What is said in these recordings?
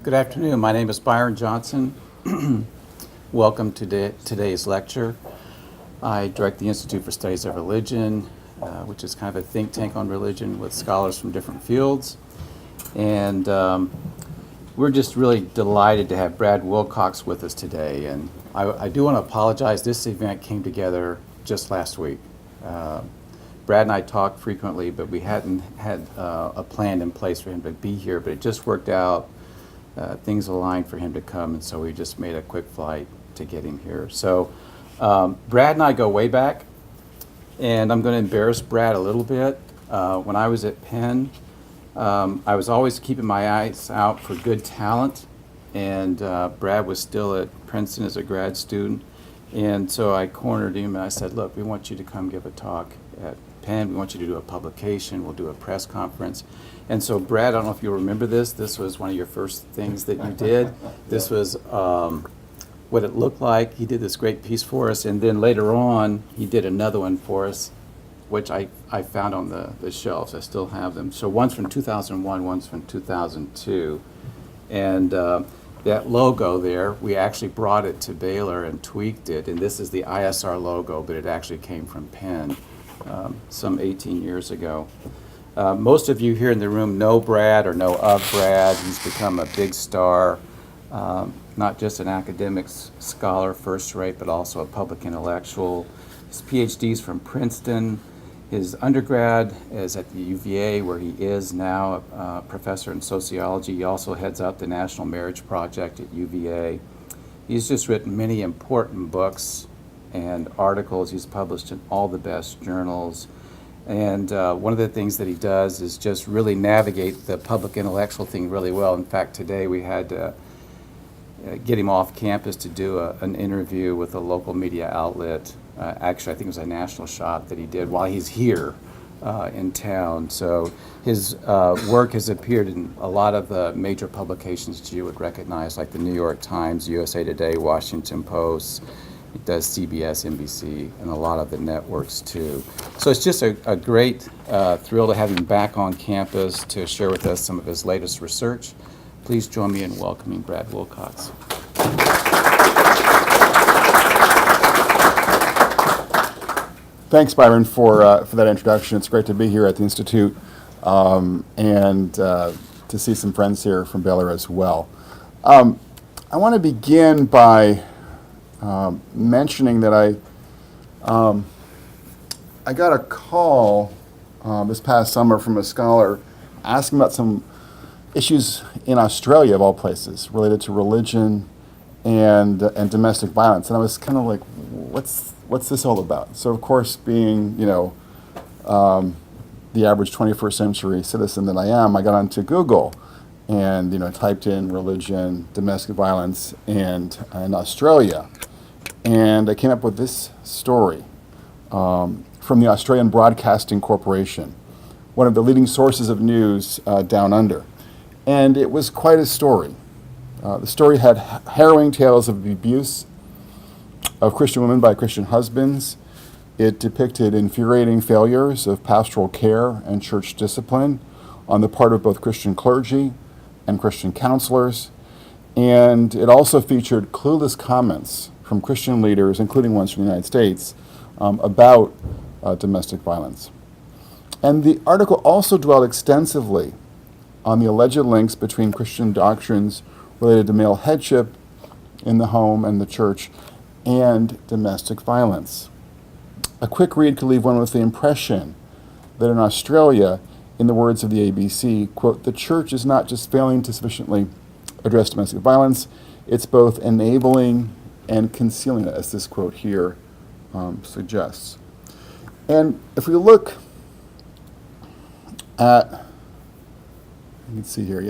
Good afternoon. My name is Byron Johnson. Welcome to today's lecture. I direct the Institute for Studies of Religion, which is kind of a think tank on religion with scholars from different fields. And we're just really delighted to have Brad Wilcox with us today. And I do want to apologize. This event came together just last week. Brad and I talk frequently, but we hadn't had a plan in place for him to be here, but it just worked out. Things aligned for him to come, and so we just made a quick flight to get him here. So Brad and I go way back, and I'm going to embarrass Brad a little bit. When I was at Penn, I was always keeping my eyes out for good talent, and Brad was still at Princeton as a grad student, and so I cornered him and I said, look, we want you to come give a talk at Penn. We want you to do a publication. We'll do a press conference. And so Brad, I don't know if you remember this. This was one of your first things that you did. This was what it looked like. He did this great piece for us. And then later on, he did another one for us, which I found on the shelves. I still have them. So one's from 2001, one's from 2002. And that logo there, we actually brought it to Baylor and tweaked it. And this is the ISR logo, but it actually came from Penn some 18 years ago. Most of you here in the room know Brad or know of Brad. He's become a big star, not just an academic scholar first rate, but also a public intellectual. His PhD's from Princeton. His undergrad is at the UVA, where he is now a professor in sociology. He also heads up the National Marriage Project at UVA. He's just written many important books and articles. He's published in all the best journals. And one of the things that he does is just really navigate the public intellectual thing really well. In fact, today we had to get him off campus to do an interview with a local media outlet. Actually, I think it was a national shot that he did while he's here in town. So his work has appeared in a lot of the major publications that you would recognize, like the New York Times, USA Today, Washington Post. It does CBS, NBC, and a lot of the networks too. So it's just a great thrill to have him back on campus to share with us some of his latest research. Please join me in welcoming Brad Wilcox. Thanks, Byron, for that introduction. It's great to be here at the Institute and to see some friends here from Baylor as well. I want to begin by mentioning that I got a call this past summer from a scholar asking about some issues in Australia, of all places, related to religion and domestic violence. And I was kind of like, what's this all about? So, of course, being, the average 21st century citizen that I am, I got onto Google and, typed in religion, domestic violence, and Australia. And I came up with this story from the Australian Broadcasting Corporation, one of the leading sources of news down under. And it was quite a story. The story had harrowing tales of abuse of Christian women by Christian husbands. It depicted infuriating failures of pastoral care and church discipline on the part of both Christian clergy and Christian counselors. And it also featured clueless comments from Christian leaders, including ones from the United States, about domestic violence. And the article also dwelled extensively on the alleged links between Christian doctrines related to male headship in the home and the church and domestic violence. A quick read could leave one with the impression that in Australia, in the words of the ABC, quote, the church is not just failing to sufficiently address domestic violence, it's both enabling and concealing it, as this quote here suggests. And if we look at, you can see here,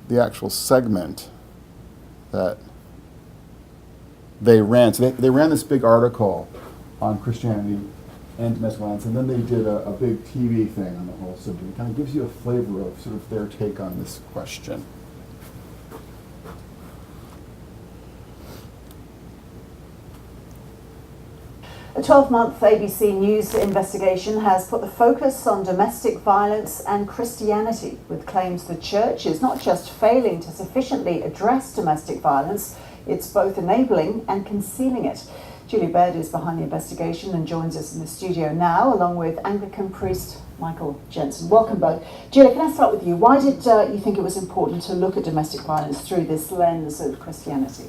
the actual segment that they ran. So they ran this big article on Christianity and domestic violence, and then they did a big TV thing on the whole subject. It kind of gives you a flavor of sort of their take on this question. A 12-month ABC News investigation has put the focus on domestic violence and Christianity, with claims the church is not just failing to sufficiently address domestic violence, it's both enabling and concealing it. Julie Baird is behind the investigation and joins us in the studio now, along with Anglican priest Michael Jensen. Welcome both. Julie, can I start with you? Why did you think it was important to look at domestic violence through this lens of Christianity?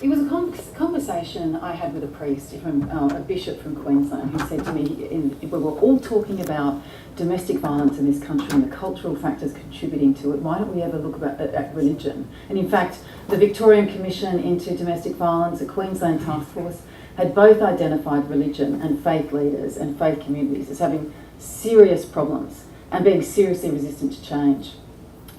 It was a conversation I had with a priest, a bishop from Queensland, who said to me, we were all talking about domestic violence in this country and the cultural factors contributing to it. Why don't we ever look at religion? And in fact, the Victorian Commission into Domestic Violence, the Queensland Task Force, had both identified religion and faith leaders and faith communities as having serious problems and being seriously resistant to change.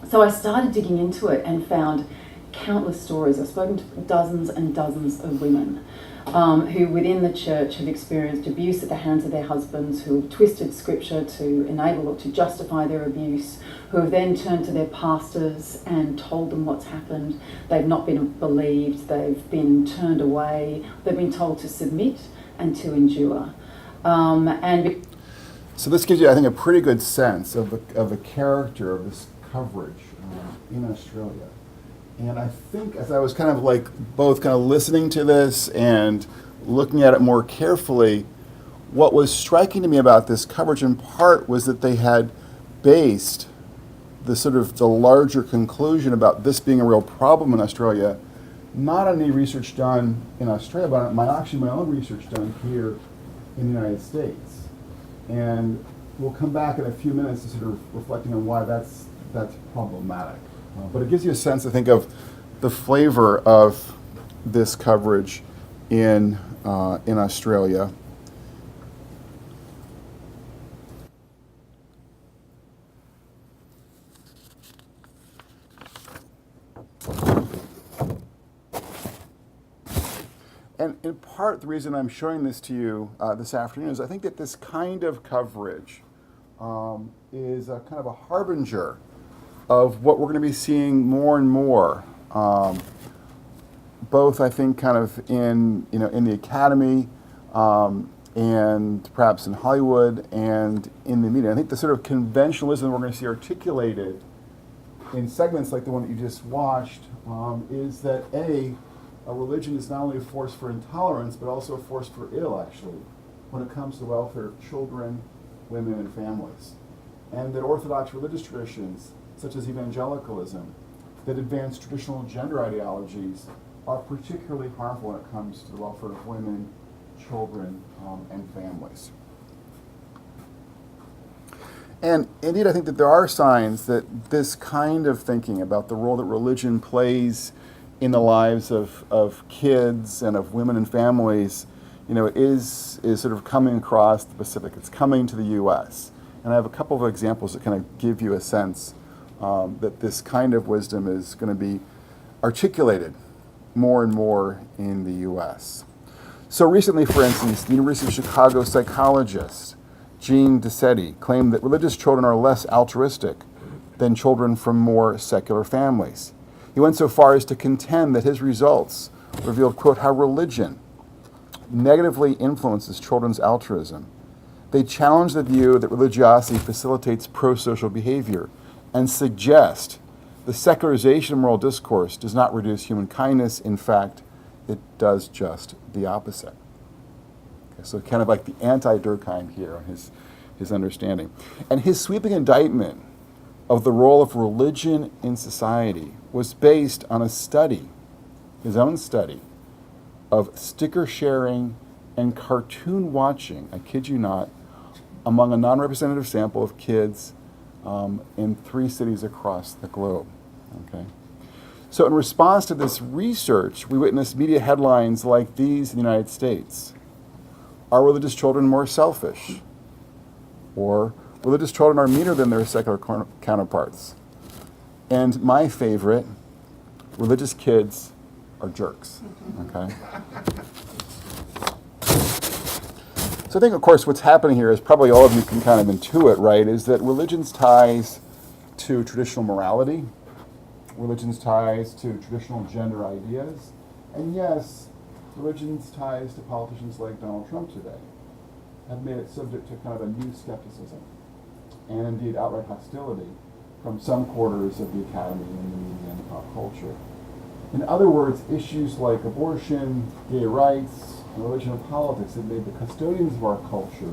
So I started digging into it and found countless stories. I've spoken to dozens and dozens of women who within the church have experienced abuse at the hands of their husbands, who have twisted scripture to enable or to justify their abuse, who have then turned to their pastors and told them what's happened. They've not been believed, they've been turned away, they've been told to submit and to endure. So this gives you, I think, a pretty good sense of the character of this coverage in Australia. And I think as I was kind of like both kind of listening to this and looking at it more carefully, what was striking to me about this coverage in part was that they had based the sort of the larger conclusion about this being a real problem in Australia, not on any research done in Australia, but actually my own research done here in the United States. And we'll come back in a few minutes to sort of reflecting on why that's problematic. But it gives you a sense, I think, of the flavor of this coverage in Australia. And in part, the reason I'm showing this to you this afternoon is I think that this kind of coverage is a kind of a harbinger of what we're going to be seeing more and more, both I think kind of in the academy and perhaps in Hollywood and in the media. I think the sort of conventionalism we're going to see articulated in segments like the one that you just watched is that a religion is not only a force for intolerance but also a force for ill, actually, when it comes to the welfare of children, women, and families, and that Orthodox religious traditions such as evangelicalism, that advance traditional gender ideologies, are particularly harmful when it comes to the welfare of women, children, and families. And indeed, I think that there are signs that this kind of thinking about the role that religion plays in the lives of kids and of women and families, is sort of coming across the Pacific. It's coming to the U.S. And I have a couple of examples that kind of give you a sense that this kind of wisdom is going to be articulated more and more in the U.S. So recently, for instance, the University of Chicago psychologist Jean Dissetti claimed that religious children are less altruistic than children from more secular families. He went so far as to contend that his results revealed, quote, how religion negatively influences children's altruism. They challenge the view that religiosity facilitates pro-social behavior and suggest the secularization of moral discourse does not reduce human kindness. In fact, it does just the opposite. Okay, so kind of like the anti-Durkheim here on his understanding. And his sweeping indictment of the role of religion in society was based on a study, his own study, of sticker sharing and cartoon watching, I kid you not, among a non-representative sample of kids in 3 cities across the globe. Okay. So in response to this research, we witnessed media headlines like these in the United States. Are religious children more selfish? Or religious children are meaner than their secular counterparts? And my favorite, religious kids are jerks. Okay. So I think, of course, what's happening here is probably all of you can kind of intuit, right, is that religion's ties to traditional morality, religion's ties to traditional gender ideas, and yes, religion's ties to politicians like Donald Trump today have made it subject to kind of a new skepticism and indeed outright hostility from some quarters of the academy and the media and pop culture. In other words, issues like abortion, gay rights, and religion and politics have made the custodians of our culture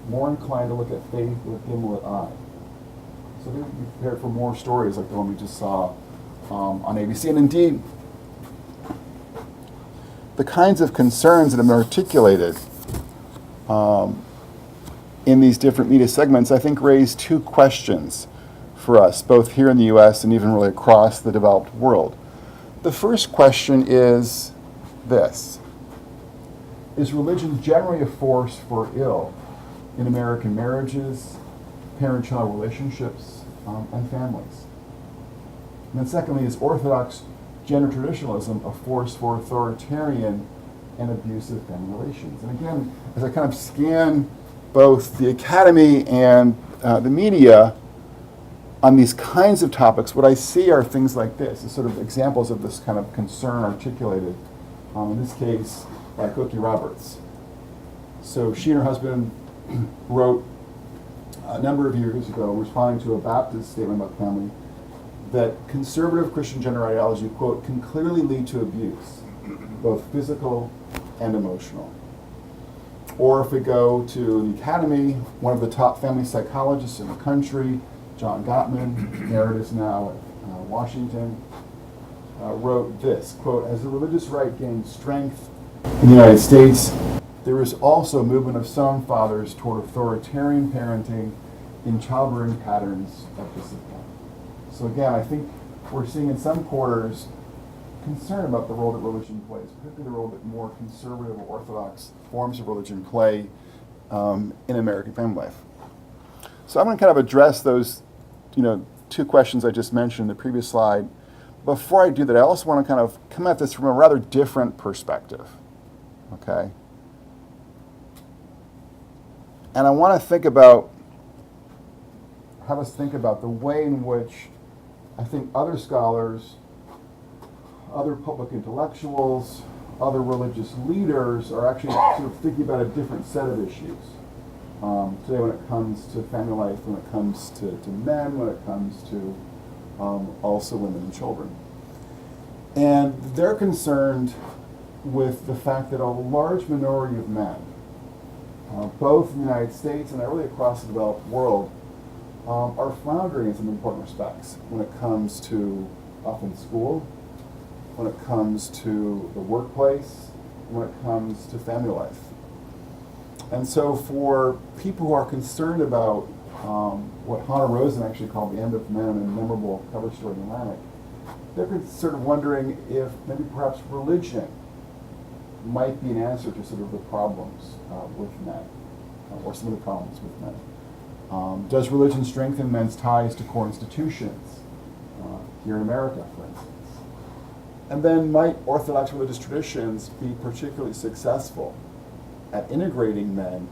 more inclined to look at faith with a gimlet eye. So be prepared for more stories like the one we just saw on ABC. And indeed, the kinds of concerns that have been articulated in these different media segments, I think, raise two questions for us, both here in the U.S. and even really across the developed world. The first question is this: is religion generally a force for ill in American marriages, parent-child relationships, and families? And then secondly, is Orthodox gender traditionalism a force for authoritarian and abusive family relations? And again, as I kind of scan both the academy and the media on these kinds of topics, what I see are things like this, as sort of examples of this kind of concern articulated, in this case, by Cokie Roberts. So she and her husband wrote a number of years ago, responding to a Baptist statement about family, that conservative Christian gender ideology, quote, can clearly lead to abuse, both physical and emotional. Or if we go to the academy, one of the top family psychologists in the country, John Gottman, emeritus now at Washington, wrote this, quote, as the religious right gains strength in the United States, there is also a movement of some fathers toward authoritarian parenting in childbearing patterns of discipline. So again, I think we're seeing in some quarters concern about the role that religion plays, particularly the role that more conservative or orthodox forms of religion play in American family life. So I'm going to kind of address those, two questions I just mentioned in the previous slide. Before I do that, I also want to kind of come at this from a rather different perspective, okay? And I want to have us think about the way in which I think other scholars, other public intellectuals, other religious leaders are actually sort of thinking about a different set of issues. Today when it comes to family life, when it comes to men, when it comes to also women and children. And they're concerned with the fact that a large minority of men, both in the United States and really across the developed world, are floundering in some important respects when it comes to often school, when it comes to the workplace, when it comes to family life. And so for people who are concerned about what Hannah Rosen actually called the end of men, a memorable cover story in Atlantic, they're sort of wondering if maybe perhaps religion might be an answer to sort of the problems with men, or some of the problems with men. Does religion strengthen men's ties to core institutions, here in America, for instance? And then might Orthodox religious traditions be particularly successful at integrating men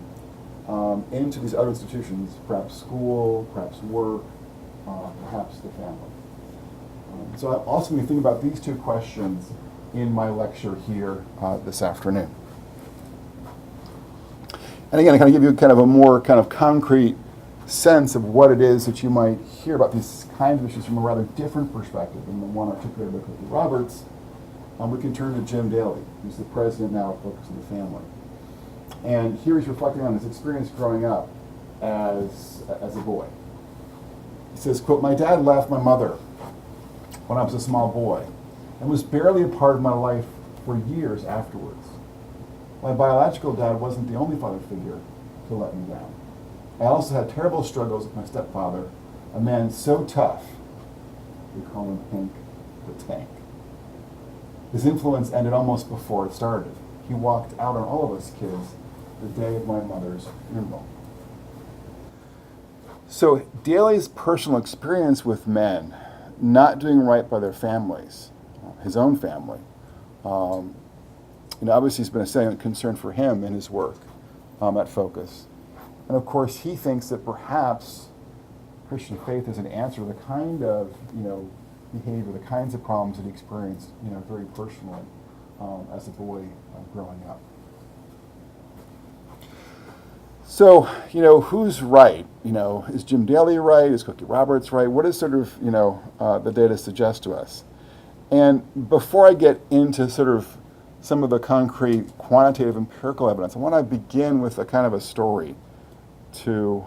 into these other institutions, perhaps school, perhaps work, perhaps the family? So I'm also going to think about these two questions in my lecture here this afternoon. And again, I kind of give you kind of a more kind of concrete sense of what it is that you might hear about these kinds of issues from a rather different perspective than the one articulated by Cokie Roberts. We can turn to Jim Daly, who's the president now of Focus on the Family. And here he's reflecting on his experience growing up as a boy. He says, quote, my dad left my mother when I was a small boy and was barely a part of my life for years afterwards. My biological dad wasn't the only father figure to let me down. I also had terrible struggles with my stepfather, a man so tough, we call him Hank the Tank. His influence ended almost before it started. He walked out on all of us kids the day of my mother's funeral. So Daly's personal experience with men not doing right by their families, his own family, obviously has been a salient concern for him in his work at Focus. And of course, he thinks that perhaps Christian faith is an answer to the kind of, behavior, the kinds of problems that he experienced, very personally as a boy growing up. So, who's right? Is Jim Daly right? Is Cokie Roberts right? What does sort of, the data suggest to us? And before I get into sort of some of the concrete quantitative empirical evidence, I want to begin with a kind of a story to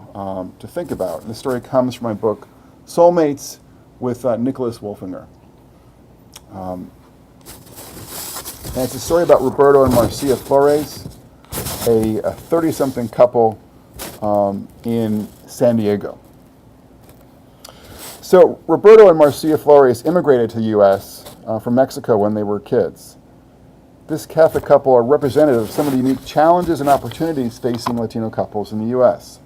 think about. And the story comes from my book, Soulmates, with Nicholas Wolfinger. And it's a story about Roberto and Marcia Flores, a 30-something couple in San Diego. So Roberto and Marcia Flores immigrated to the U.S. From Mexico when they were kids. This Catholic couple are representative of some of the unique challenges and opportunities facing Latino couples in the U.S.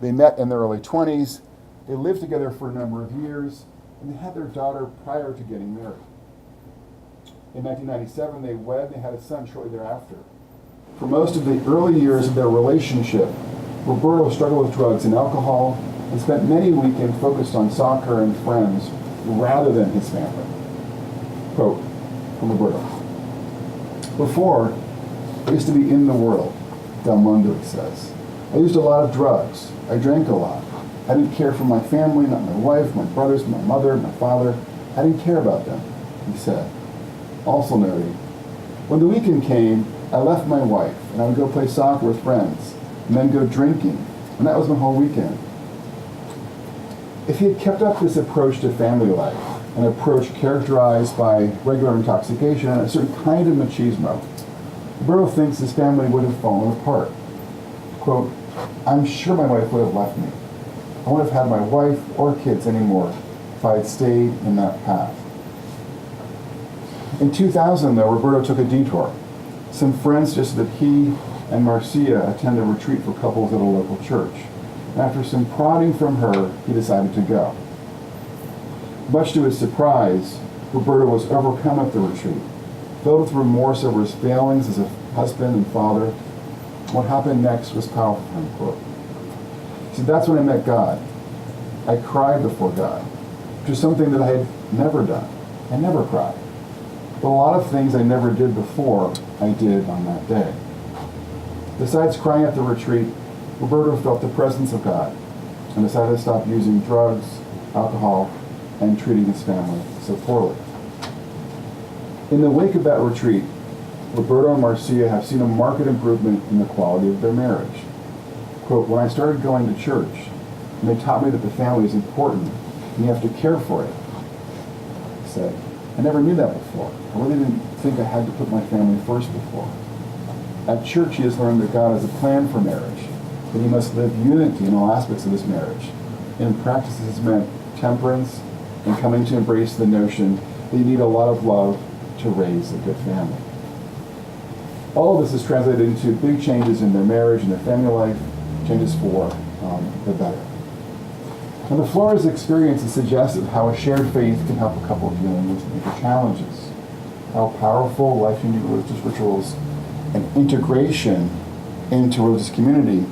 They met in their early 20s, they lived together for a number of years, and they had their daughter prior to getting married. In 1997, they wed, they had a son shortly thereafter. For most of the early years of their relationship, Roberto struggled with drugs and alcohol and spent many weekends focused on soccer and friends rather than his family. Quote from Roberto. Before, I used to be in the world, Del Mundo says. I used a lot of drugs. I drank a lot. I didn't care for my family, not my wife, my brothers, my mother, my father. I didn't care about them, he said. Also noting, when the weekend came, I left my wife and I would go play soccer with friends and then go drinking, and that was my whole weekend. If he had kept up this approach to family life, an approach characterized by regular intoxication and a certain kind of machismo, Roberto thinks his family would have fallen apart. Quote, I'm sure my wife would have left me. I wouldn't have had my wife or kids anymore if I had stayed in that path. In 2000, though, Roberto took a detour. Some friends suggested that he and Marcia attend a retreat for couples at a local church. And after some prodding from her, he decided to go. Much to his surprise, Roberto was overcome at the retreat, filled with remorse over his failings as a husband and father. What happened next was powerful, unquote. He said, that's when I met God. I cried before God, which is something that I had never done. I never cried. But a lot of things I never did before, I did on that day. Besides crying at the retreat, Roberto felt the presence of God and decided to stop using drugs, alcohol, and treating his family so poorly. In the wake of that retreat, Roberto and Marcia have seen a marked improvement in the quality of their marriage. Quote, when I started going to church, and they taught me that the family is important, and you have to care for it, he said, I never knew that before. I really didn't think I had to put my family first before. At church, he has learned that God has a plan for marriage, that he must live unity in all aspects of his marriage. In practice, this has meant temperance and coming to embrace the notion that you need a lot of love to raise a good family. All of this has translated into big changes in their marriage and their family life, changes for the better. And the Flores experience is suggestive how a shared faith can help a couple dealing with major challenges, how powerful life-changing religious rituals and integration into religious community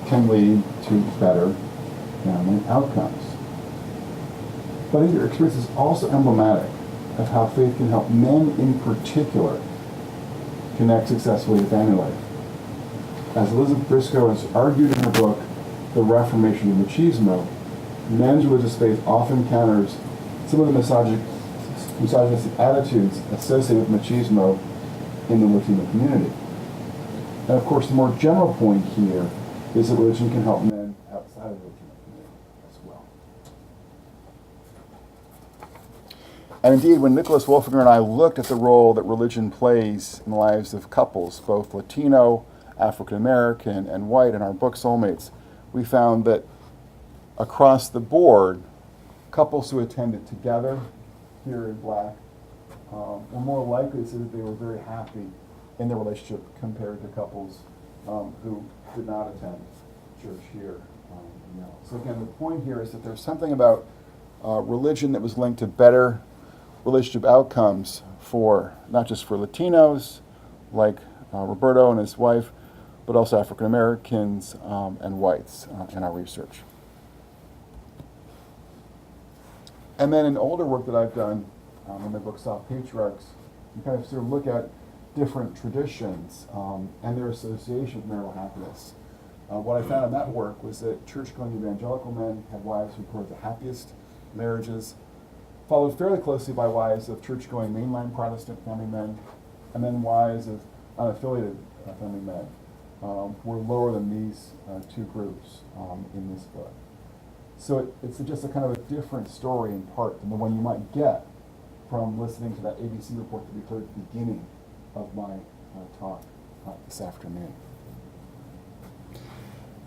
can lead to better family outcomes. But I think your experience is also emblematic of how faith can help men in particular connect successfully to family life. As Elizabeth Briscoe has argued in her book, The Reformation of Machismo, men's religious faith often encounters some of the misogynistic attitudes associated with machismo in the Latino community. And of course, the more general point here is that religion can help men outside of the Latino community as well. And indeed, when Nicholas Wolfinger and I looked at the role that religion plays in the lives of couples, both Latino, African American, and white, in our book Soulmates, we found that across the board, couples who attended together, here in black, were more likely to say that they were very happy in their relationship compared to couples who did not attend church here in yellow. So again, the point here is that there's something about religion that was linked to better relationship outcomes for, not just for Latinos, like Roberto and his wife, but also African Americans and whites in our research. And then in older work that I've done in my book Soft Patriarchs, you kind of sort of look at different traditions and their association with marital happiness. What I found in that work was that church-going evangelical men had wives who reported the happiest marriages, followed fairly closely by wives of church-going mainline Protestant family men, and then wives of unaffiliated family men were lower than these two groups in this book. So it suggests a kind of a different story in part than the one you might get from listening to that ABC report that we heard at the beginning of my talk this afternoon.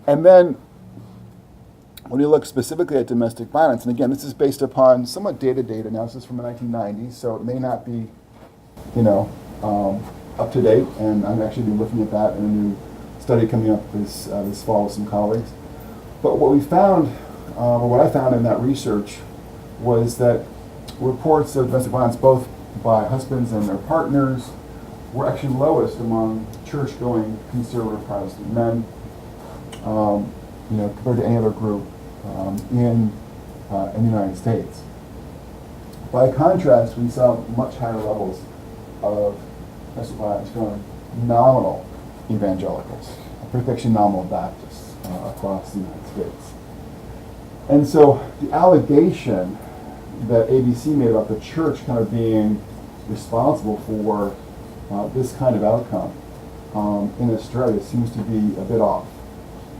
And then when you look specifically at domestic violence, and again, this is based upon somewhat dated data. Now, this is from the 1990s, so it may not be, up to date. And I'm actually be looking at that in a new study coming up this fall with some colleagues. But what we found, or what I found in that research, was that reports of domestic violence, both by husbands and their partners, were actually lowest among church-going conservative Protestant men, compared to any other group in the United States. By contrast, we saw much higher levels of domestic violence from nominal evangelicals, particularly nominal Baptists across the United States. And so the allegation that ABC made about the church kind of being responsible for this kind of outcome in Australia seems to be a bit off,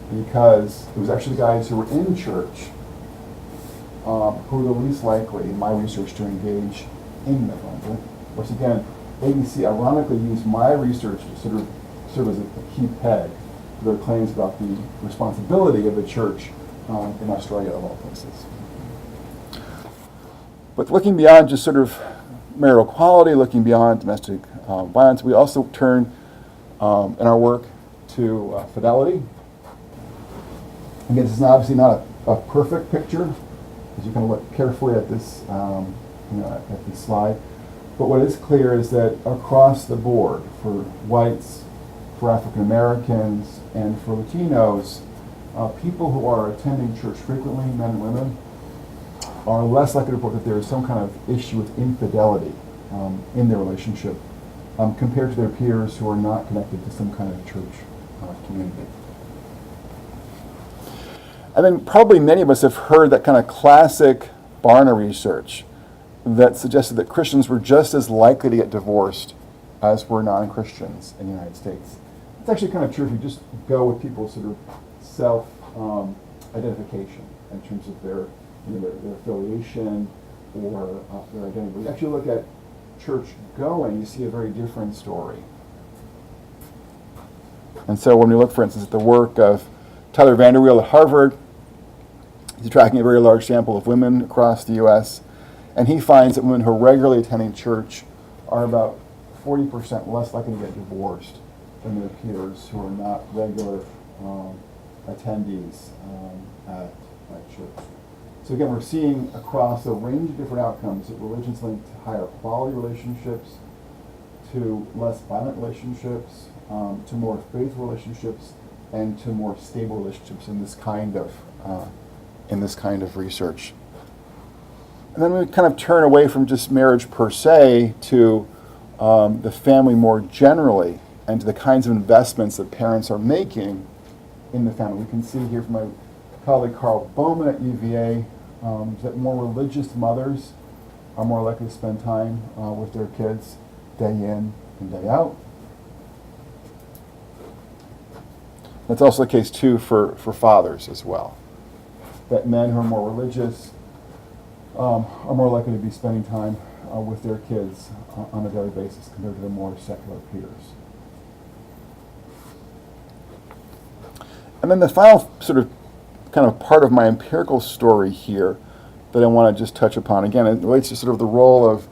because it was actually guys who were in church who were the least likely, in my research, to engage in neglect. Which again, ABC ironically used my research to sort of serve as a key peg for their claims about the responsibility of the church in Australia, of all places. But looking beyond just sort of marital equality, looking beyond domestic violence, we also turn in our work to Fidelity. Again, this is obviously not a perfect picture, as you can look carefully at this, at this slide. But what is clear is that across the board, for whites, for African Americans, and for Latinos, people who are attending church frequently, men and women, are less likely to report that there is some kind of issue with infidelity in their relationship compared to their peers who are not connected to some kind of church community. And then probably many of us have heard that kind of classic Barna research that suggested that Christians were just as likely to get divorced as were non-Christians in the United States. It's actually kind of true if you just go with people's sort of self-identification in terms of their affiliation or their identity. When you actually look at church going, you see a very different story. And so when we look, for instance, at the work of Tyler Vanderweel at Harvard, he's tracking a very large sample of women across the U.S., and he finds that women who are regularly attending church are about 40% less likely to get divorced than their peers who are not regular attendees at church. So again, we're seeing across a range of different outcomes that religion's linked to higher quality relationships, to less violent relationships, to more faithful relationships, and to more stable relationships in this kind of research. And then we kind of turn away from just marriage per se to the family more generally, and to the kinds of investments that parents are making in the family. We can see here from my colleague Carl Bowman at UVA that more religious mothers are more likely to spend time with their kids day in and day out. That's also the case too for fathers as well. That men who are more religious are more likely to be spending time with their kids on a daily basis compared to their more secular peers. And then the final sort of kind of part of my empirical story here that I want to just touch upon, again, it relates to sort of the role of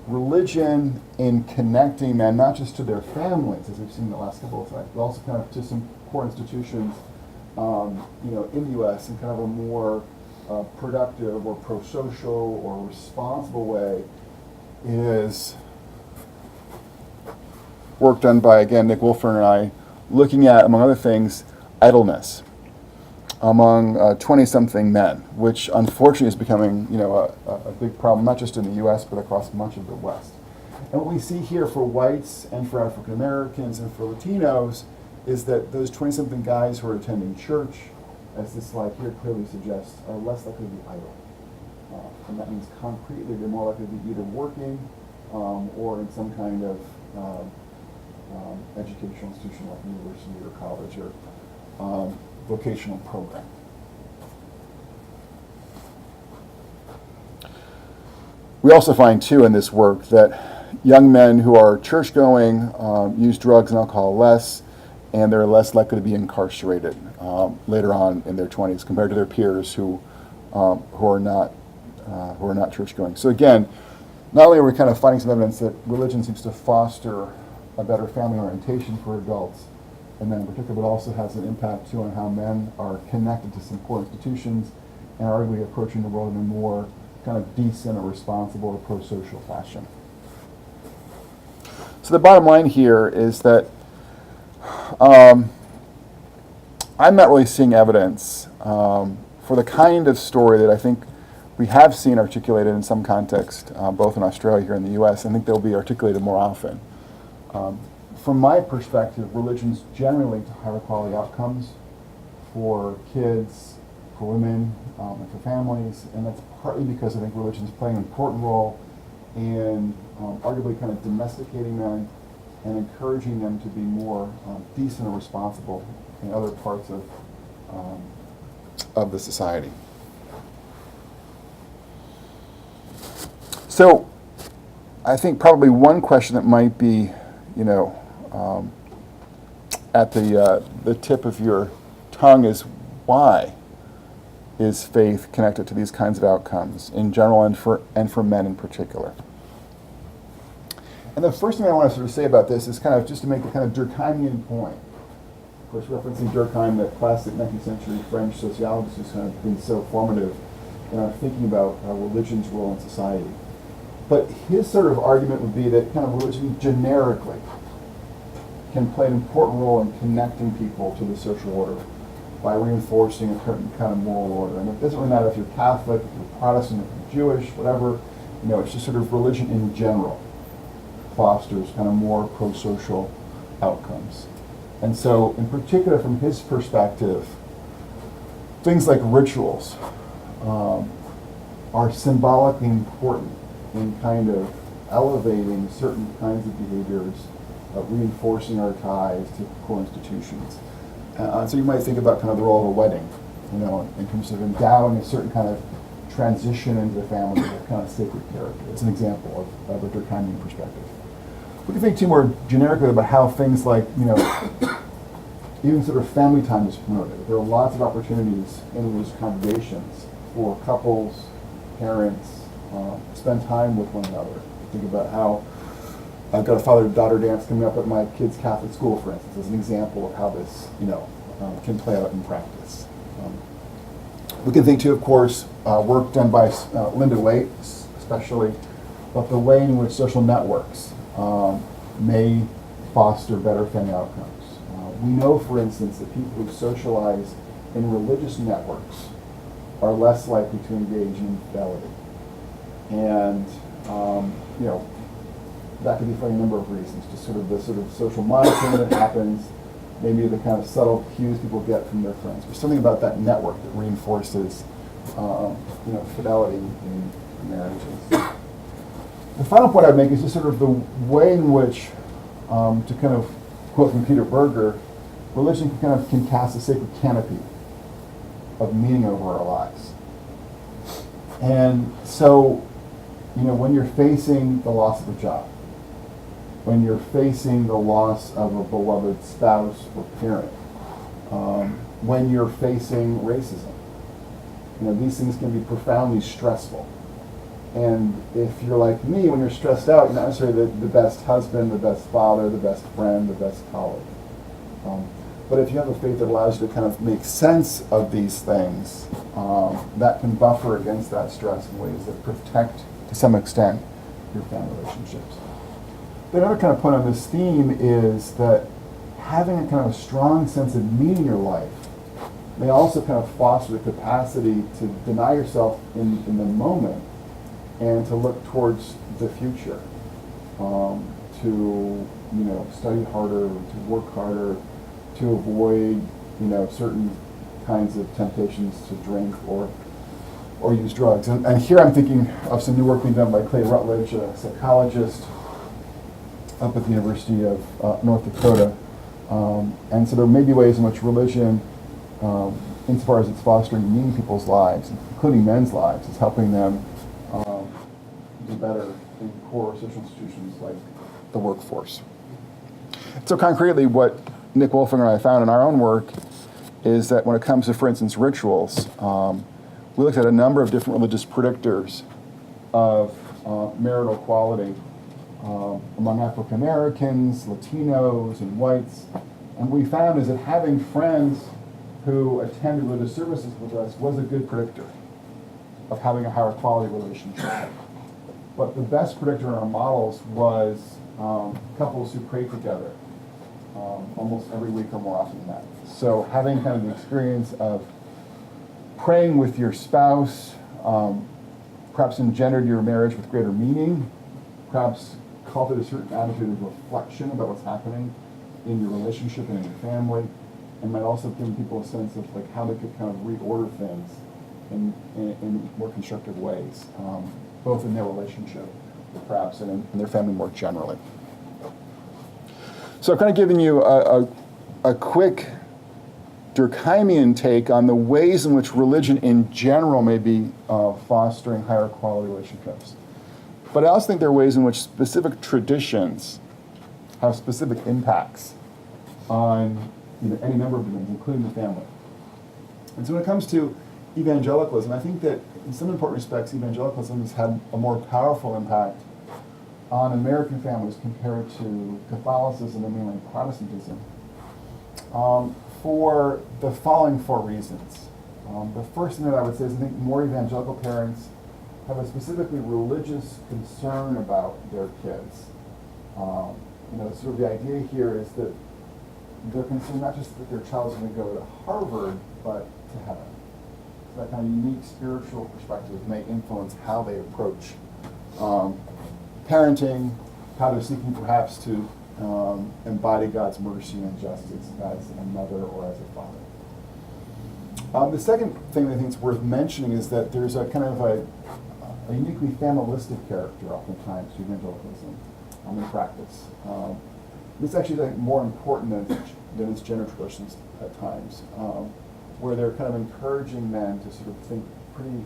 religion in connecting men, not just to their families, as we've seen in the last couple of slides, but also kind of to some core institutions in the U.S. in kind of a more productive or pro-social or responsible way is work done by, again, Nick Wolfern and I, looking at, among other things, idleness among 20-something men, which unfortunately is becoming a big problem, not just in the U.S., but across much of the West. And what we see here for whites and for African Americans and for Latinos is that those 20-something guys who are attending church, as this slide here clearly suggests, are less likely to be idle. And that means concretely they're more likely to be either working or in some kind of educational institution like university or college or vocational program. We also find, too, in this work that young men who are church-going use drugs and alcohol less, and they're less likely to be incarcerated later on in their 20s compared to their peers who are not church-going. So again, not only are we kind of finding some evidence that religion seems to foster a better family orientation for adults, and then in particular, but also has an impact too on how men are connected to some core institutions and are arguably approaching the world in a more kind of decent or responsible or pro-social fashion. So the bottom line here is that I'm not really seeing evidence for the kind of story that I think we have seen articulated in some context, both in Australia here and the US. I think they'll be articulated more often. From my perspective, religion's generally to higher quality outcomes for kids, for women, and for families, and that's partly because I think religion's playing an important role in arguably kind of domesticating men and encouraging them to be more decent and responsible in other parts of the society. So I think probably one question that might be, at the tip of your tongue is, why is faith connected to these kinds of outcomes in general and for men in particular? And the first thing I want to sort of say about this is kind of just to make a kind of Durkheimian point. Of course, referencing Durkheim, the classic 19th century French sociologist who's kind of been so formative in our thinking about religion's role in society. But his sort of argument would be that kind of religion generically can play an important role in connecting people to the social order by reinforcing a certain kind of moral order. And it doesn't really matter if you're Catholic, if you're Protestant, if you're Jewish, whatever, it's just sort of religion in general fosters kind of more pro-social outcomes. And so, in particular, from his perspective, things like rituals are symbolically important in kind of elevating certain kinds of behaviors, reinforcing our ties to core institutions. So you might think about kind of the role of a wedding, in terms of endowing a certain kind of transition into the family with kind of sacred character. It's an example of a Durkheimian perspective. We can think too more generically about how things like, even sort of family time is promoted. There are lots of opportunities in religious congregations for couples, parents, to spend time with one another. Think about how I've got a father-daughter dance coming up at my kid's Catholic school, for instance, as an example of how this, can play out in practice. We can think too, of course, work done by Linda Waite, especially, about the way in which social networks may foster better family outcomes. We know, for instance, that people who socialize in religious networks are less likely to engage in infidelity. And, that could be for a number of reasons. Just sort of the sort of social monitoring that happens, maybe the kind of subtle cues people get from their friends. There's something about that network that reinforces, fidelity in marriages. The final point I'd make is just sort of the way in which, to kind of quote from Peter Berger, religion can cast a sacred canopy of meaning over our lives. And so, when you're facing the loss of a job, when you're facing the loss of a beloved spouse or parent, when you're facing racism, these things can be profoundly stressful. And if you're like me, when you're stressed out, you're not necessarily the best husband, the best father, the best friend, the best colleague. But if you have a faith that allows you to kind of make sense of these things, that can buffer against that stress in ways that protect, to some extent, your family relationships. The other kind of point on this theme is that having a kind of strong sense of meaning in your life may also kind of foster the capacity to deny yourself in the moment and to look towards the future. to study harder, to work harder, to avoid certain kinds of temptations to drink or use drugs. And here I'm thinking of some new work being done by Clay Rutledge, a psychologist up at the University of North Dakota. And so there may be ways in which religion, insofar as it's fostering meaning in people's lives, including men's lives, is helping them do better in core social institutions like the workforce. So concretely, what Nick Wolfinger and I found in our own work is that when it comes to, for instance, rituals, we looked at a number of different religious predictors of marital quality among African Americans, Latinos, and whites. And what we found is that having friends who attended religious services with us was a good predictor of having a higher quality relationship. But the best predictor in our models was couples who prayed together almost every week or more often than that. So having kind of the experience of praying with your spouse perhaps engendered your marriage with greater meaning, perhaps cultivated a certain attitude of reflection about what's happening in your relationship and in your family, and might also give people a sense of like how they could kind of reorder things in more constructive ways, both in their relationship, perhaps, and in their family more generally. So I've kind of given you a quick Durkheimian take on the ways in which religion in general may be fostering higher quality relationships. But I also think there are ways in which specific traditions have specific impacts on any number of domains, including the family. And so when it comes to evangelicalism, I think that in some important respects, evangelicalism has had a more powerful impact on American families compared to Catholicism and mainline Protestantism for the following four reasons. The first thing that I would say is I think more evangelical parents have a specifically religious concern about their kids. Sort of the idea here is that they're concerned not just that their child's going to go to Harvard, but to heaven. So that kind of unique spiritual perspective may influence how they approach parenting, how they're seeking perhaps to embody God's mercy and justice as a mother or as a father. The second thing that I think is worth mentioning is that there's a kind of a uniquely familistic character oftentimes to evangelicalism in practice. This is actually, I think, more important than its gender traditions at times, where they're kind of encouraging men to sort of think pretty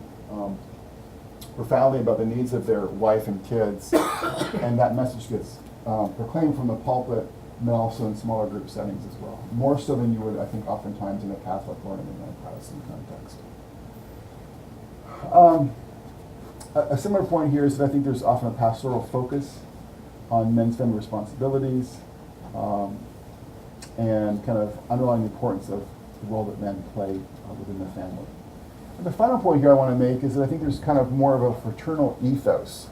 profoundly about the needs of their wife and kids, and that message gets proclaimed from the pulpit, and then also in smaller group settings as well. More so than you would, I think, oftentimes in a Catholic or in a Protestant context. A similar point here is that I think there's often a pastoral focus on men's family responsibilities and kind of underlying the importance of the role that men play within the family. And the final point here I want to make is that I think there's kind of more of a fraternal ethos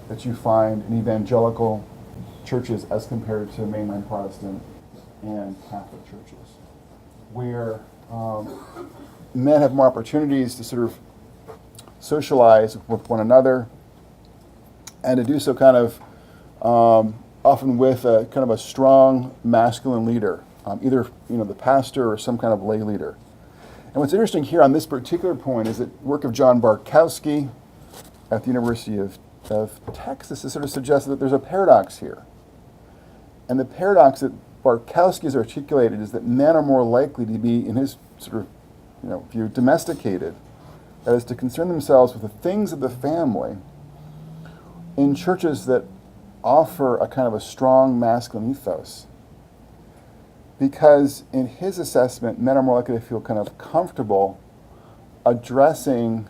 that you find in evangelical churches as compared to mainline Protestant and Catholic churches, where men have more opportunities to sort of socialize with one another and to do so kind of often with a kind of a strong masculine leader, either the pastor or some kind of lay leader. And what's interesting here on this particular point is that work of John Barkowski at the University of Texas has sort of suggested that there's a paradox here. And the paradox that Barkowski has articulated is that men are more likely to be, in his sort of view, domesticated, that is, to concern themselves with the things of the family in churches that offer a kind of a strong masculine ethos. Because in his assessment, men are more likely to feel kind of comfortable addressing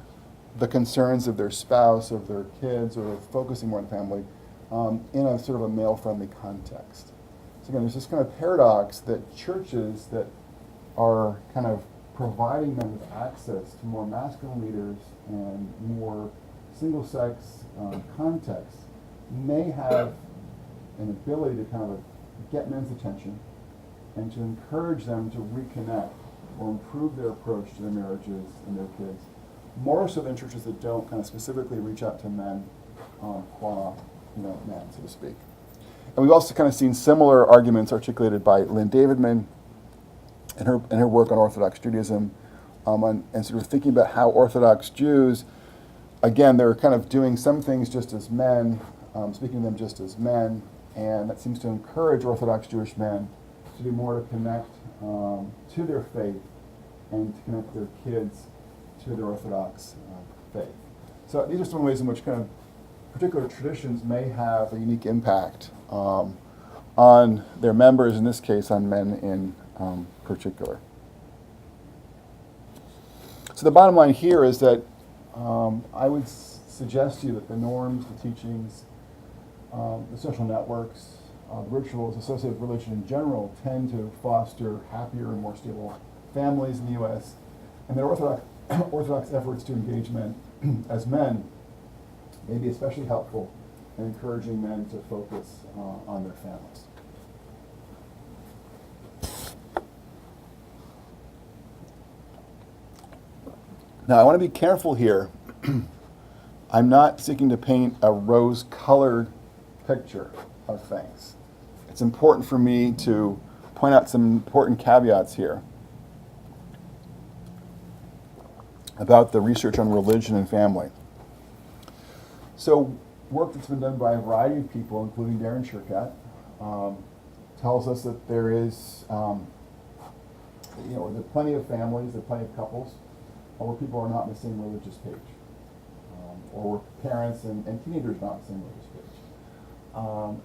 the concerns of their spouse, of their kids, or focusing more on the family in a sort of a male-friendly context. So again, there's this kind of paradox that churches that are kind of providing them with access to more masculine leaders and more single-sex contexts may have an ability to kind of get men's attention and to encourage them to reconnect or improve their approach to their marriages and their kids, more so than churches that don't kind of specifically reach out to men qua men, so to speak. And we've also kind of seen similar arguments articulated by Lynn Davidman in her work on Orthodox Judaism, and sort of thinking about how Orthodox Jews, again, they're kind of doing some things just as men, speaking to them just as men, and that seems to encourage Orthodox Jewish men to do more to connect to their faith and to connect their kids to their Orthodox faith. So these are some ways in which kind of particular traditions may have a unique impact on their members, in this case on men in particular. So the bottom line here is that I would suggest to you that the norms, the teachings, the social networks, the rituals associated with religion in general tend to foster happier and more stable families in the U.S., and that Orthodox efforts to engage men as men may be especially helpful in encouraging men to focus on their families. Now, I want to be careful here. I'm not seeking to paint a rose-colored picture of things. It's important for me to point out some important caveats here about the research on religion and family. So, work that's been done by a variety of people, including Darren Shirkat, tells us that there is, there are plenty of families, there are plenty of couples, where people are not on the same religious page, or where parents and teenagers are not on the same religious page.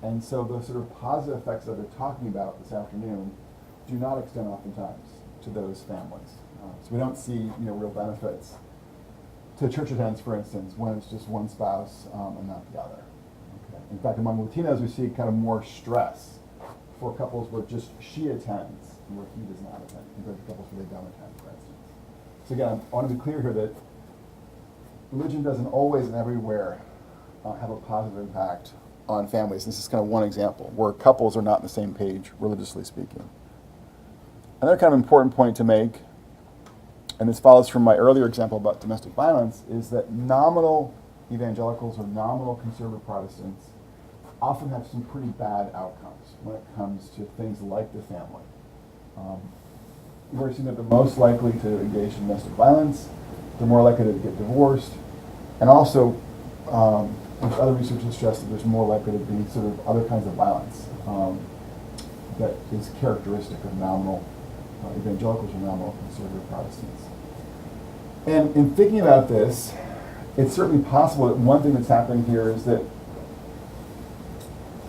And so the sort of positive effects that they're talking about this afternoon do not extend oftentimes to those families. So we don't see real benefits to church attendance, for instance, when it's just one spouse and not the other. Okay. In fact, among Latinos, we see kind of more stress for couples where just she attends and where he does not attend, compared to couples where they don't attend, for instance. So again, I want to be clear here that religion doesn't always and everywhere have a positive impact on families. This is kind of one example where couples are not on the same page, religiously speaking. Another kind of important point to make, and this follows from my earlier example about domestic violence, is that nominal evangelicals or nominal conservative Protestants often have some pretty bad outcomes when it comes to things like the family. We've already seen that they're most likely to engage in domestic violence, they're more likely to get divorced, and also other research has stressed that there's more likely to be sort of other kinds of violence that is characteristic of nominal evangelicals or nominal conservative Protestants. And in thinking about this, it's certainly possible that one thing that's happening here is that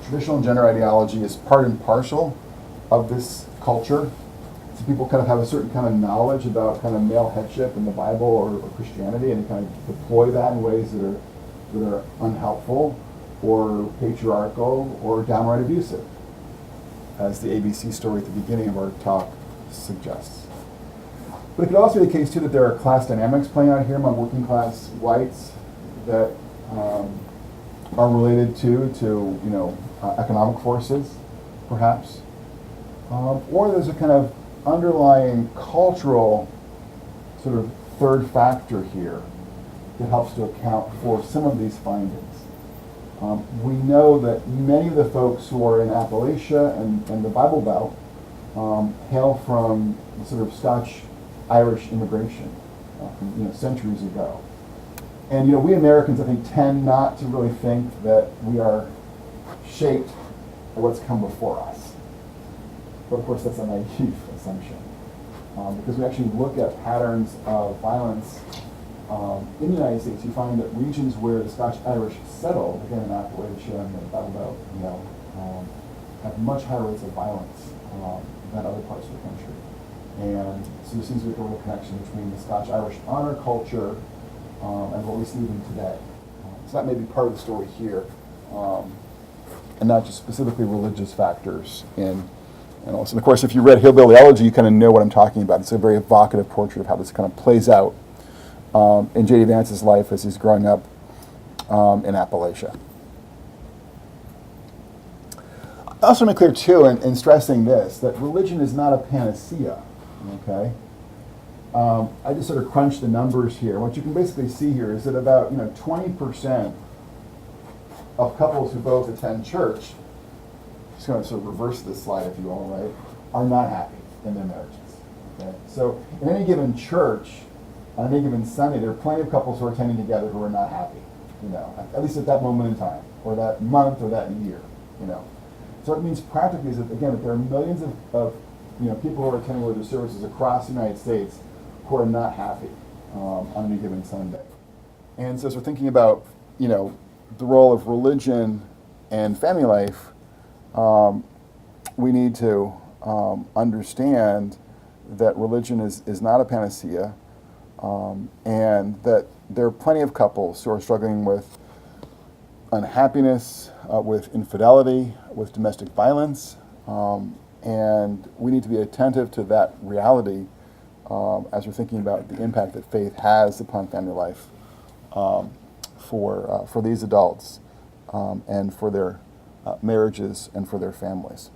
traditional gender ideology is part and parcel of this culture. So people kind of have a certain kind of knowledge about kind of male headship in the Bible or Christianity, and kind of deploy that in ways that are unhelpful or patriarchal or downright abusive, as the ABC story at the beginning of our talk suggests. But it could also be the case too that there are class dynamics playing out here among working class whites that are related to economic forces, perhaps, or there's a kind of underlying cultural sort of third factor here that helps to account for some of these findings. We know that many of the folks who are in Appalachia and the Bible Belt hail from sort of Scotch-Irish immigration from centuries ago. And we Americans, I think, tend not to really think that we are shaped by what's come before us. But of course, that's a naive assumption, because we actually look at patterns of violence in the United States. You find that regions where the Scotch-Irish settled, again in Appalachia and the Bible Belt, have much higher rates of violence than other parts of the country. And so there seems to be a real connection between the Scotch-Irish honor culture and what we see even today. So that may be part of the story here, and not just specifically religious factors in. And of course, if you read Hillbilly Elegy, you kind of know what I'm talking about. It's a very evocative portrait of how this kind of plays out in J.D. Vance's life as he's growing up in Appalachia. I also make clear, too, in stressing this, that religion is not a panacea, okay? I just sort of crunched the numbers here. What you can basically see here is that about 20% of couples who both attend church, just going to sort of reverse this slide, if you will, right, are not happy in their marriages. Okay? So in any given church, on any given Sunday, there are plenty of couples who are attending together who are not happy, at least at that moment in time, or that month, or that year, So it means practically is that, again, that there are millions of people who are attending religious services across the United States who are not happy on any given Sunday. And so as we're thinking about, the role of religion and family life, we need to understand that religion is not a panacea, and that there are plenty of couples who are struggling with unhappiness, with infidelity, with domestic violence, and we need to be attentive to that reality as we're thinking about the impact that faith has upon family life for these adults and for their marriages and for their families.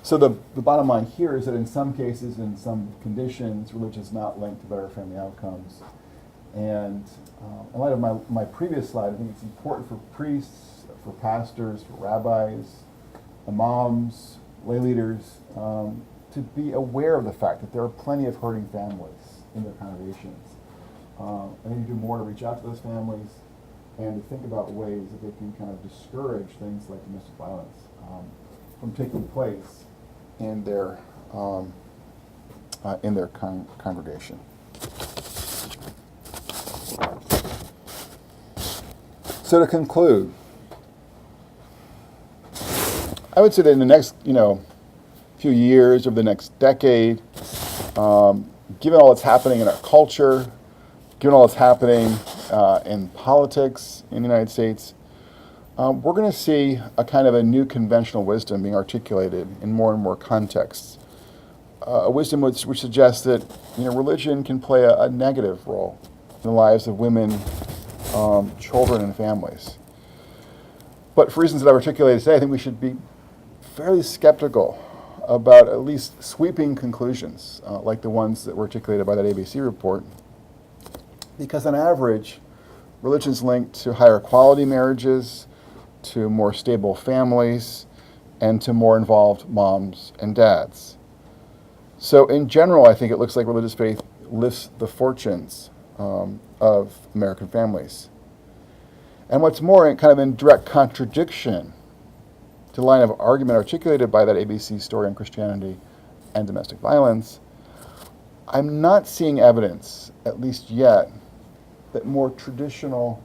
So the bottom line here is that in some cases, in some conditions, religion is not linked to better family outcomes. And in light of my previous slide, I think it's important for priests, for pastors, for rabbis, imams, lay leaders, to be aware of the fact that there are plenty of hurting families in their congregations. And they need to do more to reach out to those families and to think about ways that they can kind of discourage things like domestic violence from taking place in their congregation. So to conclude, I would say that in the next, few years, over the next decade, given all that's happening in our culture, given all that's happening in politics in the United States, we're going to see a kind of a new conventional wisdom being articulated in more and more contexts. A wisdom which suggests that religion can play a negative role in the lives of women, children, and families. But for reasons that I've articulated today, I think we should be fairly skeptical about at least sweeping conclusions like the ones that were articulated by that ABC report, because on average, religion is linked to higher quality marriages, to more stable families, and to more involved moms and dads. So in general, I think it looks like religious faith lifts the fortunes of American families. And what's more, kind of in direct contradiction to the line of argument articulated by that ABC story on Christianity and domestic violence, I'm not seeing evidence, at least yet, that more traditional,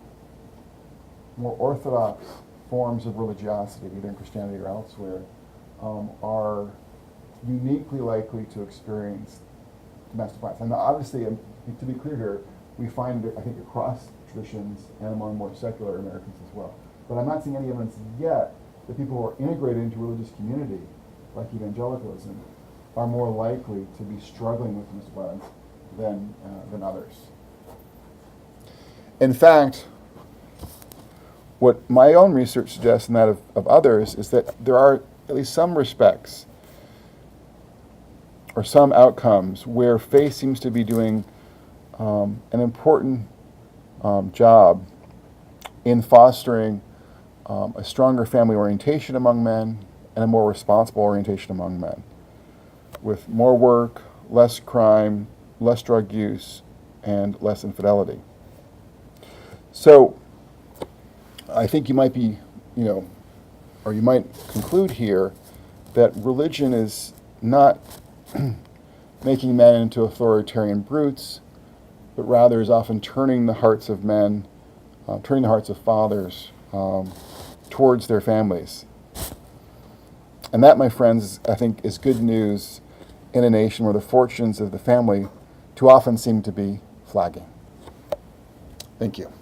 more orthodox forms of religiosity, either in Christianity or elsewhere, are uniquely likely to experience domestic violence. And obviously, to be clear here, we find it, I think, across traditions and among more secular Americans as well. But I'm not seeing any evidence yet that people who are integrated into religious community, like evangelicalism, are more likely to be struggling with domestic violence than others. In fact, what my own research suggests, and that of others, is that there are at least some respects or some outcomes where faith seems to be doing an important job in fostering a stronger family orientation among men and a more responsible orientation among men, with more work, less crime, less drug use, and less infidelity. So I think you might be, or you might conclude here that religion is not making men into authoritarian brutes, but rather is often turning the hearts of men, turning the hearts of fathers towards their families. And that, my friends, I think is good news in a nation where the fortunes of the family too often seem to be flagging. Thank you.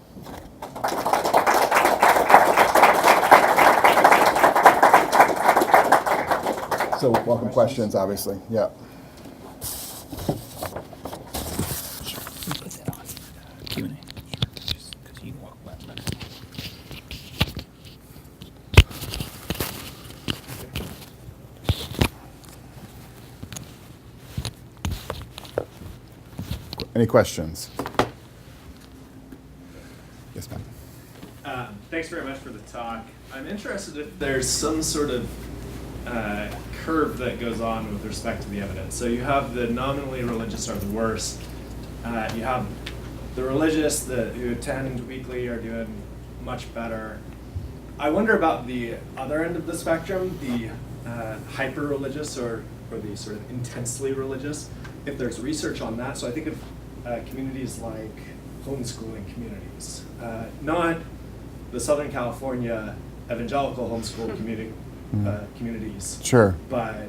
So welcome questions, obviously. Yeah. Put that on Q&A. Just because you walk by. Any questions? Yes, Thanks very much for the talk. I'm interested if there's some sort of curve that goes on with respect to the evidence. So you have the nominally religious are the worst. You have the religious who attend weekly are doing much better. I wonder about the other end of the spectrum, the hyper-religious or the sort of intensely religious, if there's research on that. So I think of communities like homeschooling communities, not the Southern California evangelical homeschool communities. Sure. But,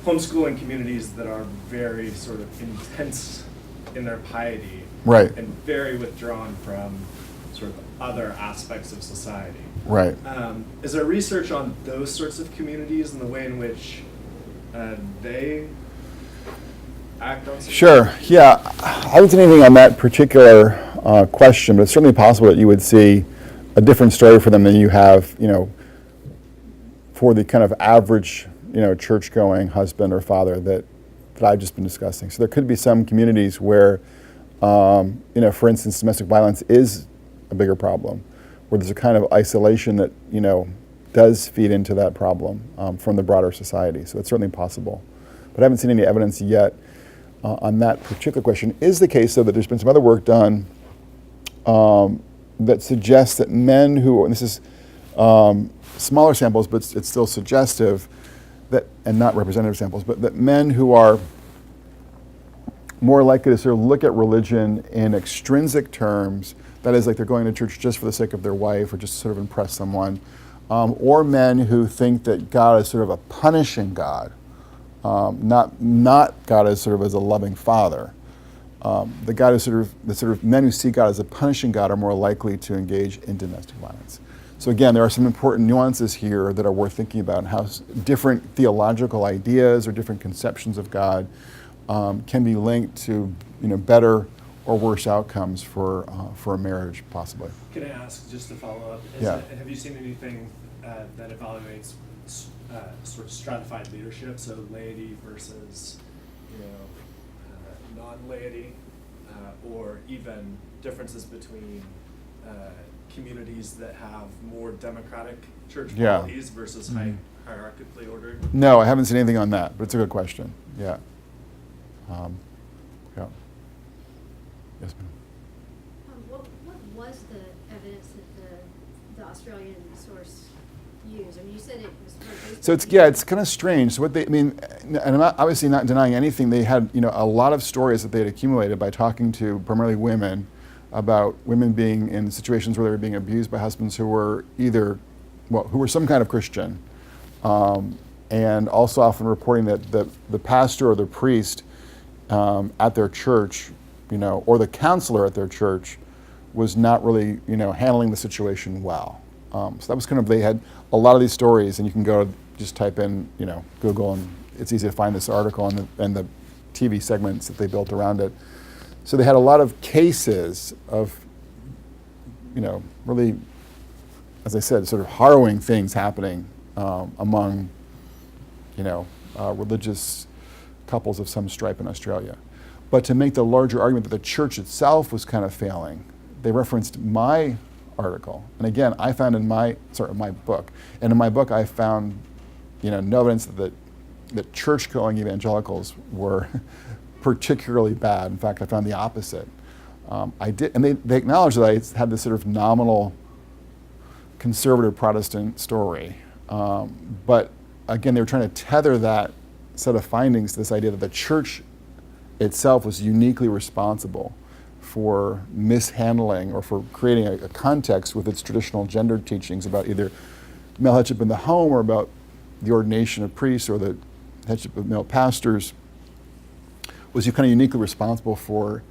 homeschooling communities that are very sort of intense in their piety. Right. And very withdrawn from sort of other aspects of society. Right. Is there research on those sorts of communities and the way in which they act on society? Sure. Yeah. I haven't seen anything on that particular question, but it's certainly possible that you would see a different story for them than you have, for the kind of average, church-going husband or father that I've just been discussing. So there could be some communities where, for instance, domestic violence is a bigger problem, where there's a kind of isolation that, does feed into that problem from the broader society. So it's certainly possible. But I haven't seen any evidence yet on that particular question. It is the case, though, that there's been some other work done that suggests that men who, and this is smaller samples, but it's still suggestive, that, and not representative samples, but that men who are more likely to sort of look at religion in extrinsic terms, that is, like they're going to church just for the sake of their wife or just to sort of impress someone, or men who think that God is sort of a punishing God, not God as sort of as a loving father. The sort of men who see God as a punishing God are more likely to engage in domestic violence. So again, there are some important nuances here that are worth thinking about, and how different theological ideas or different conceptions of God can be linked to better or worse outcomes for a marriage, possibly. Can I ask, just to follow up, have you seen anything that evaluates sort of stratified leadership, so laity versus non-laity, or even differences between communities that have more democratic church qualities versus hierarchically ordered? No, I haven't seen anything on that, but it's a good question. Yeah. Yes, ma'am. What was the evidence that the Australian source used? I mean, you said it was based So it's kind of strange. So and I'm obviously not denying anything. They had a lot of stories that they had accumulated by talking to primarily women about women being in situations where they were being abused by husbands who were who were some kind of Christian, and also often reporting that the pastor or the priest at their church, or the counselor at their church was not really, handling the situation well. So that was kind of, they had a lot of these stories, and you can go just type in, Google, and it's easy to find this article and the TV segments that they built around it. So they had a lot of cases of, really, as I said, sort of harrowing things happening among, religious couples of some stripe in Australia. But to make the larger argument that the church itself was kind of failing, they referenced my article. And again, I found my book. And in my book, I found, no evidence that church-going evangelicals were particularly bad. In fact, I found the opposite. They acknowledged that I had this sort of nominal conservative Protestant story. But again, they were trying to tether that set of findings to this idea that the church itself was uniquely responsible for mishandling or for creating a context with its traditional gender teachings about either male headship in the home or about the ordination of priests or the headship of male pastors, was kind of uniquely responsible for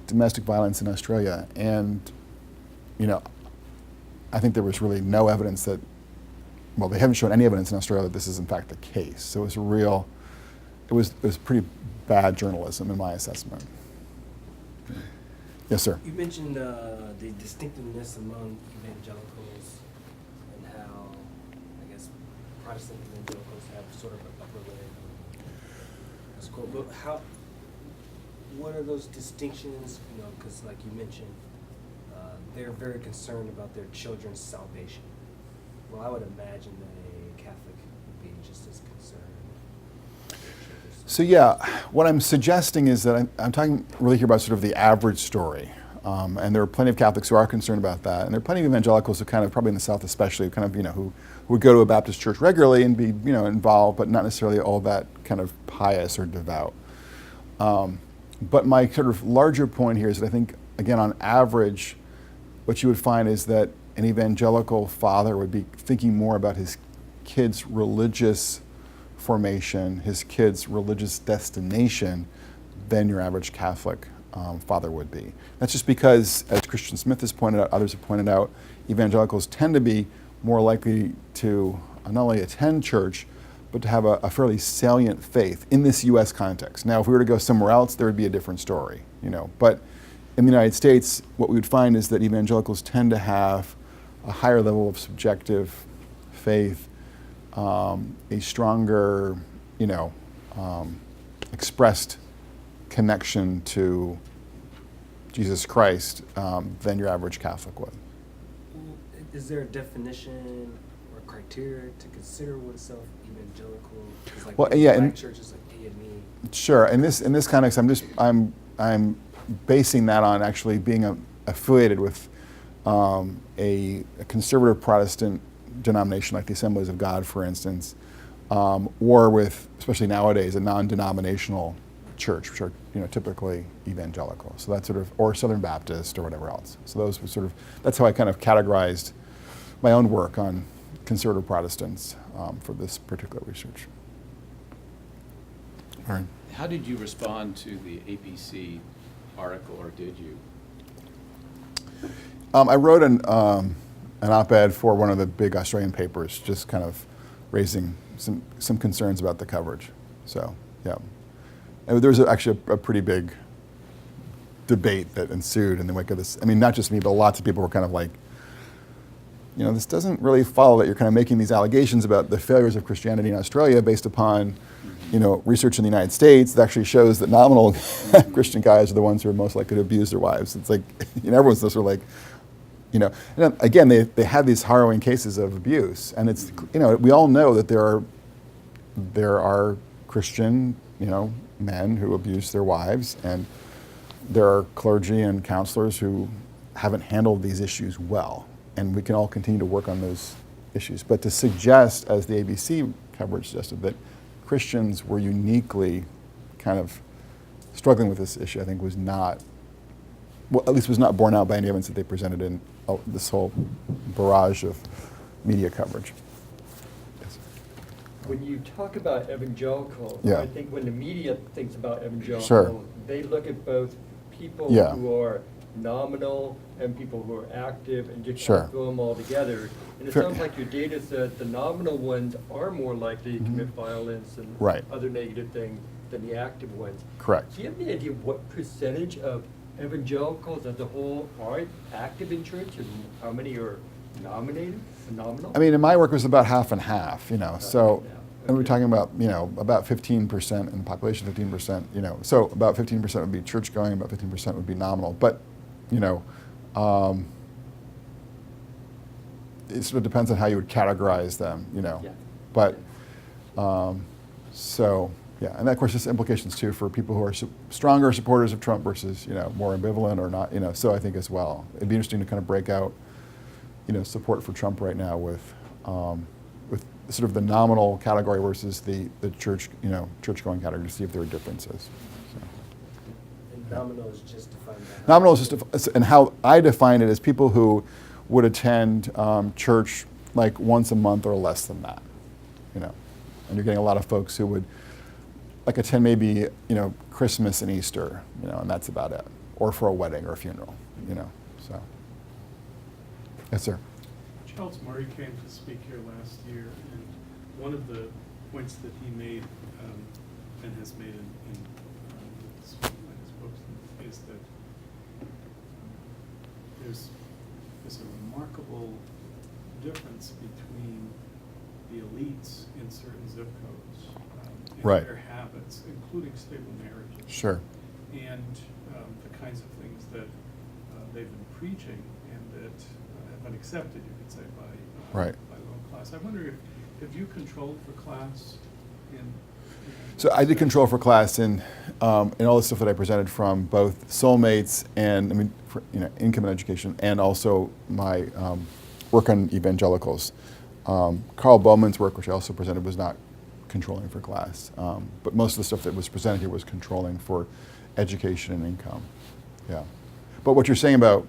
domestic violence in Australia. And, I think there was really no evidence that, they haven't shown any evidence in Australia that this is in fact the case. So it was pretty bad journalism in my assessment. Yes, sir. You mentioned the distinctiveness among evangelicals and how, I guess, Protestant evangelicals have sort of an upper leg. That's cool. But what are those distinctions? Because like you mentioned, they're very concerned about their children's salvation. Well, I would imagine that a Catholic would be just as concerned. So yeah, what I'm suggesting is that I'm talking really here about sort of the average story. And there are plenty of Catholics who are concerned about that. And there are plenty of evangelicals who kind of, probably in the South especially, who would go to a Baptist church regularly and be, involved, but not necessarily all that kind of pious or devout. But my sort of larger point here is that I think, again, on average, what you would find is that an evangelical father would be thinking more about his kid's religious formation, his kid's religious destination, than your average Catholic father would be. That's just because, as Christian Smith has pointed out, others have pointed out, evangelicals tend to be more likely to not only attend church, but to have a fairly salient faith in this U.S. context. Now, if we were to go somewhere else, there would be a different story, But in the United States, what we would find is that evangelicals tend to have a higher level of subjective faith, a stronger, expressed connection to Jesus Christ than your average Catholic would. Is there a definition or criteria to consider oneself evangelical? Like Well, yeah, black churches like A&E. Sure. In this context, I'm basing that on actually being affiliated with a conservative Protestant denomination like the Assemblies of God, for instance, or with, especially nowadays, a non-denominational church, which are typically evangelical. So that's sort of, or Southern Baptist or whatever else. So those were sort of, that's how I kind of categorized my own work on conservative Protestants for this particular research. All right. How did you respond to the APC article, or did you? I wrote an op-ed for one of the big Australian papers, just kind of raising some concerns about the coverage. So, yeah. And there was actually a pretty big debate that ensued in the wake of this. I mean, not just me, but lots of people were kind of like, this doesn't really follow that you're kind of making these allegations about the failures of Christianity in Australia based upon, research in the United States that actually shows that nominal Christian guys are the ones who are most likely to abuse their wives. It's like, everyone's sort of like, and again, they had these harrowing cases of abuse, and it's, we all know that there are Christian, men who abuse their wives, and there are clergy and counselors who haven't handled these issues well, and we can all continue to work on those issues. But to suggest, as the ABC coverage suggested, that Christians were uniquely kind of struggling with this issue, I think was not, well, at least was not borne out by any evidence that they presented in this whole barrage of media coverage. Yes. When you talk about evangelical, Yeah. I think when the media thinks about evangelical, Sure. they look at both people Yeah. who are nominal and people who are active and just Sure. throw them all together. And it Fair. sounds like your data says the nominal ones are more likely to commit violence and Right. other negative things than the active ones. Correct. Do you have any idea what percentage of evangelicals as a whole are active in church and how many are nominal? I mean, in my work, it was about half and half, so, Yeah, and we're okay. talking about, about 15% in the population, 15%, so about 15% would be church-going, about 15% would be nominal. But, it sort of depends on how you would categorize them, Yeah. But, so, yeah, and that, of course, has implications too for people who are stronger supporters of Trump versus, more ambivalent or not, so I think as well. It'd be interesting to kind of break out, support for Trump right now with sort of the nominal category versus the church, church-going category to see if there are differences. So. And nominal is just defined by Nominal is just, and how I define it as people who would attend church like once a month or less than that, And you're getting a lot of folks who would like attend maybe, Christmas and Easter, and that's about it, or for a wedding or a funeral, so. Yes, sir. Charles Murray came to speak here last year, and one of the points that he made and has made in his books is that there's a remarkable difference between the elites in certain zip codes and Right. their habits, including stable marriages. Sure. And the kinds of things that they've been preaching, and have been accepted, you could say, by Right. low class. I wonder if you controlled for class in So I did control for class in all the stuff that I presented from both soulmates and income and education, and also my work on evangelicals. Carl Bowman's work, which I also presented, was not controlling for class, but most of the stuff that was presented here was controlling for education and income. Yeah, but what you're saying about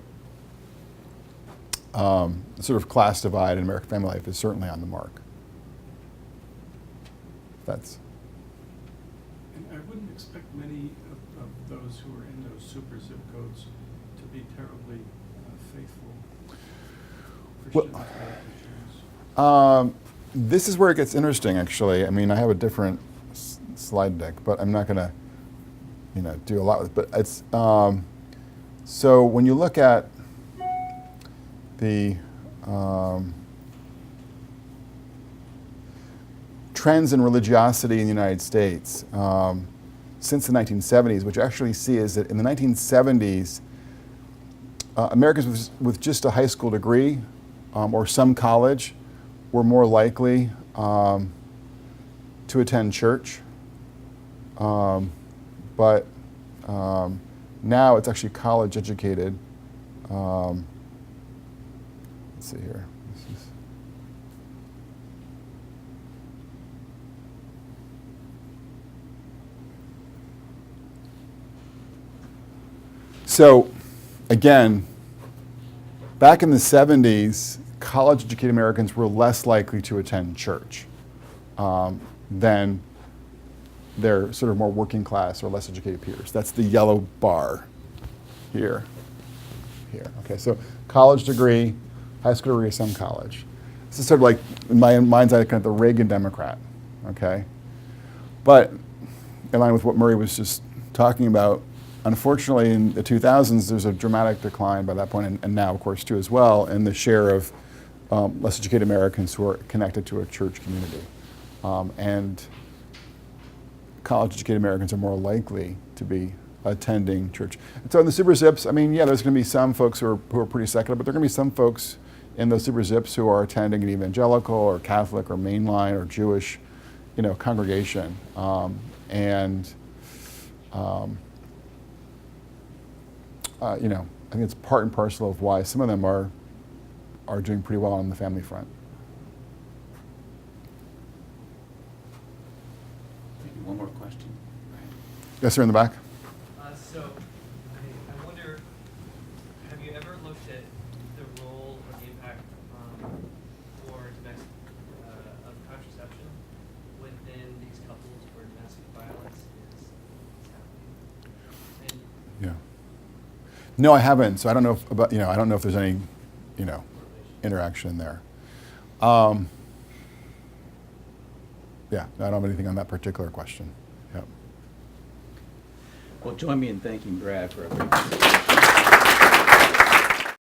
sort of class divide in American family life is certainly on the mark. That's. And I wouldn't expect many of those who are in those super zip codes to be terribly faithful Christians. This is where it gets interesting, actually. I mean, I have a different slide deck, but I'm not going to, do a lot with it. But it's so when you look at the trends in religiosity in the United States since the 1970s, what you actually see is that in the 1970s, Americans with just a high school degree or some college were more likely to attend church. But now it's actually college educated. Let's see here. So, again, back in the 70s, college-educated Americans were less likely to attend church than their sort of more working class or less educated peers. That's the yellow bar here. Okay, so college degree, high school degree, some college. This is sort of like, in my mind's eye, kind of the Reagan Democrat, okay? But in line with what Murray was just talking about, unfortunately, in the 2000s, there's a dramatic decline by that point, and now, of course, too, as well, in the share of less educated Americans who are connected to a church community. And college-educated Americans are more likely to be attending church. And so in the super zips, I mean, yeah, there's going to be some folks who are pretty secular, but there are going to be some folks in those super zips who are attending an evangelical or Catholic or mainline or Jewish, congregation. I think it's part and parcel of why some of them are doing pretty well on the family front. Maybe one more question. Yes, sir, in the back. So, I wonder, have you ever looked at the role or the impact for domestic of contraception within these couples where domestic violence is happening? Yeah. No, I haven't. So I don't know if I don't know if there's any, interaction there. Yeah, I don't have anything on that particular question. Yeah. Well, join me in thanking Brad for a great presentation.